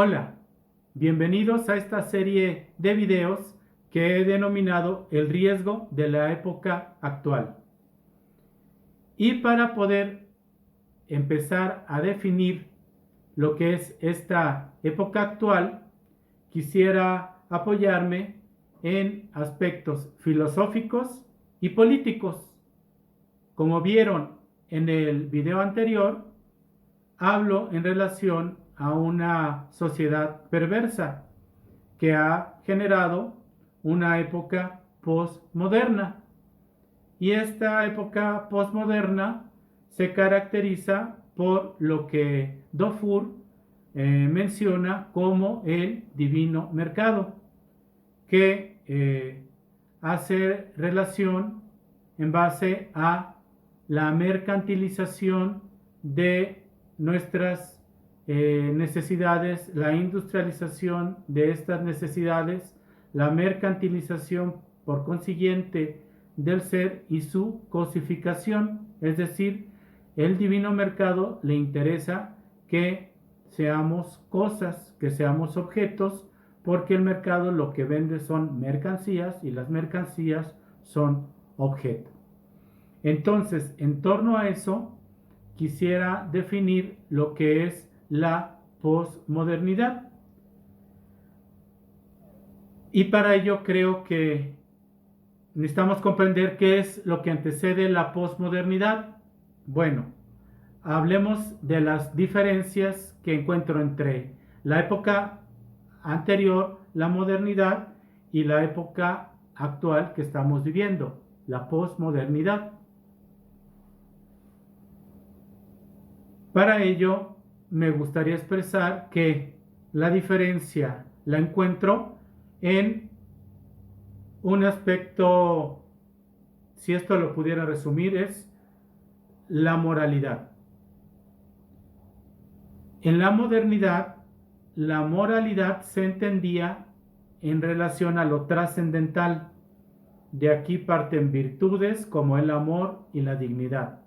Hola, bienvenidos a esta serie de videos que he denominado el riesgo de la época actual. Y para poder empezar a definir lo que es esta época actual, quisiera apoyarme en aspectos filosóficos y políticos. Como vieron en el video anterior, hablo en relación a una sociedad perversa que ha generado una época postmoderna. Y esta época postmoderna se caracteriza por lo que Dufour menciona como el divino mercado, que hace relación en base a la mercantilización de nuestras necesidades, la industrialización de estas necesidades, la mercantilización por consiguiente del ser y su cosificación, es decir, el divino mercado le interesa que seamos cosas, que seamos objetos, porque el mercado lo que vende son mercancías y las mercancías son objetos. Entonces, en torno a eso, quisiera definir lo que es la posmodernidad. Y para ello creo que necesitamos comprender qué es lo que antecede la posmodernidad. Bueno, hablemos de las diferencias que encuentro entre la época anterior, la modernidad, y la época actual que estamos viviendo, la posmodernidad. Para ello, me gustaría expresar que la diferencia la encuentro en un aspecto, si esto lo pudiera resumir, es la moralidad. En la modernidad, la moralidad se entendía en relación a lo trascendental. De aquí parten virtudes como el amor y la dignidad.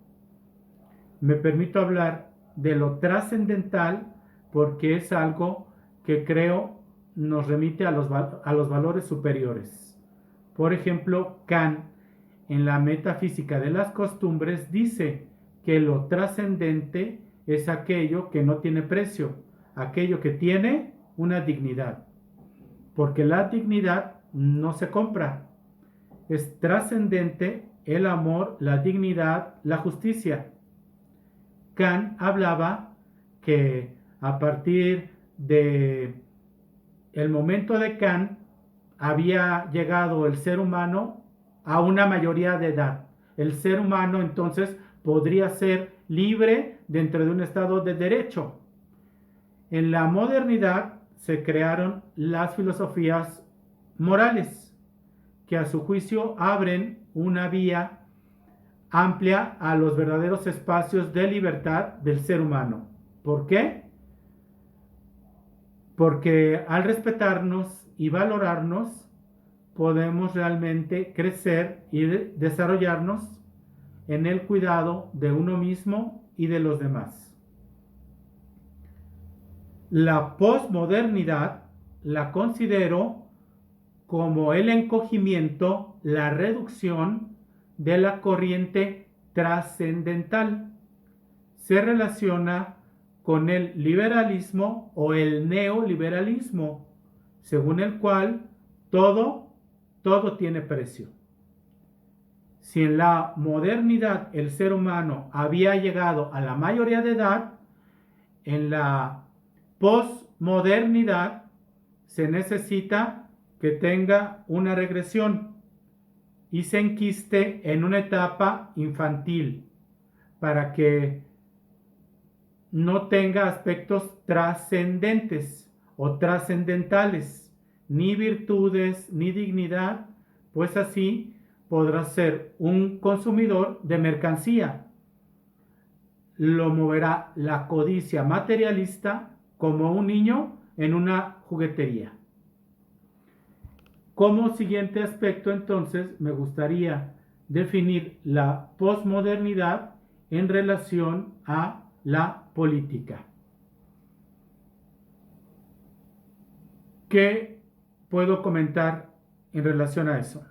Me permito hablar de lo trascendental porque es algo que creo nos remite a los valores superiores. Por ejemplo, Kant, en la metafísica de las costumbres, dice que lo trascendente es aquello que no tiene precio, aquello que tiene una dignidad, porque la dignidad no se compra. Es trascendente el amor, la dignidad, la justicia. Kant hablaba que a partir de el momento de Kant había llegado el ser humano a una mayoría de edad. El ser humano entonces podría ser libre dentro de un estado de derecho. En la modernidad se crearon las filosofías morales, que a su juicio abren una vía amplia a los verdaderos espacios de libertad del ser humano. ¿Por qué? Porque al respetarnos y valorarnos, podemos realmente crecer y desarrollarnos en el cuidado de uno mismo y de los demás. La posmodernidad la considero como el encogimiento, la reducción de la corriente trascendental. Se relaciona con el liberalismo o el neoliberalismo, según el cual todo tiene precio. Si en la modernidad el ser humano había llegado a la mayoría de edad, en la posmodernidad se necesita que tenga una regresión y se enquiste en una etapa infantil para que no tenga aspectos trascendentes o trascendentales, ni virtudes, ni dignidad, pues así podrá ser un consumidor de mercancía. Lo moverá la codicia materialista como un niño en una juguetería. Como siguiente aspecto, entonces, me gustaría definir la posmodernidad en relación a la política. ¿Qué puedo comentar en relación a eso?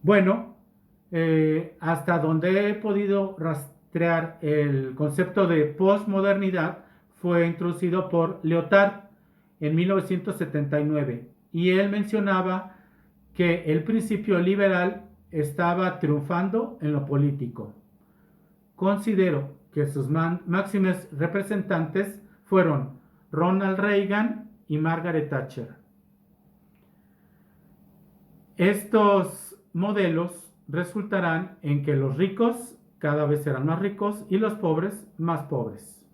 Bueno, hasta donde he podido rastrear el concepto de posmodernidad fue introducido por Lyotard en 1979 y él mencionaba que el principio liberal estaba triunfando en lo político. Considero que sus máximos representantes fueron Ronald Reagan y Margaret Thatcher. Estos modelos resultarán en que los ricos cada vez serán más ricos y los pobres más pobres,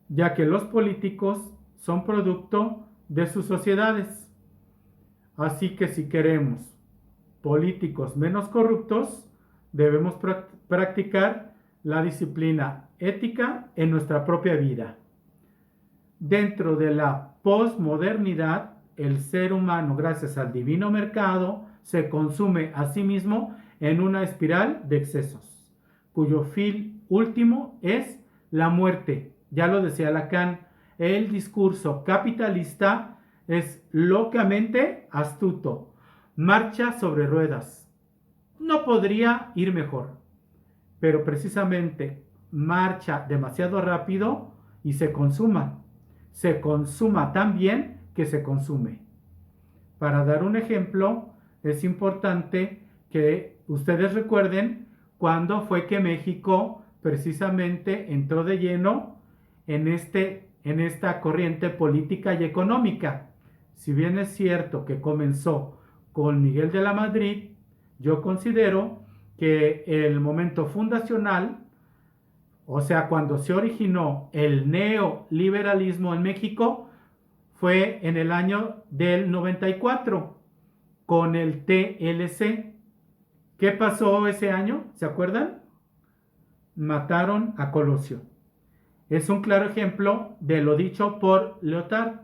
ya que los políticos son producto de sus sociedades. Así que si queremos políticos menos corruptos, debemos practicar la disciplina ética en nuestra propia vida. Dentro de la posmodernidad, el ser humano, gracias al divino mercado, se consume a sí mismo en una espiral de excesos, cuyo fin último es la muerte. Ya lo decía Lacan, el discurso capitalista es locamente astuto, marcha sobre ruedas. No podría ir mejor, pero precisamente marcha demasiado rápido y se consuma. Se consuma tan bien que se consume. Para dar un ejemplo, es importante que ustedes recuerden cuándo fue que México precisamente entró de lleno en esta corriente política y económica. Si bien es cierto que comenzó con Miguel de la Madrid, yo considero que el momento fundacional, o sea, cuando se originó el neoliberalismo en México, fue en el año del 94 con el TLC. ¿Qué pasó ese año? ¿Se acuerdan? Mataron a Colosio. Es un claro ejemplo de lo dicho por Lyotard.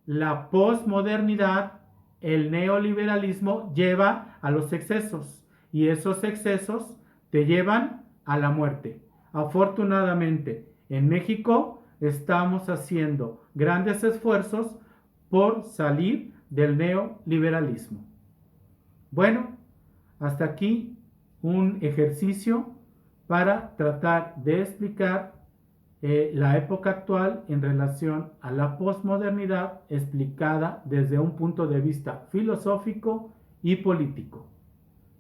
La posmodernidad, el neoliberalismo lleva a los excesos y esos excesos te llevan a la muerte. Afortunadamente, en México estamos haciendo grandes esfuerzos por salir del neoliberalismo. Bueno, hasta aquí un ejercicio para tratar de explicar la época actual en relación a la posmodernidad explicada desde un punto de vista filosófico y político.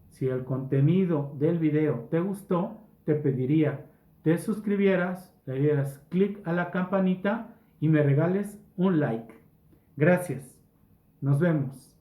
Si el contenido del video te gustó, te pediría te suscribieras, le dieras clic a la campanita y me regales un like. Gracias. Nos vemos.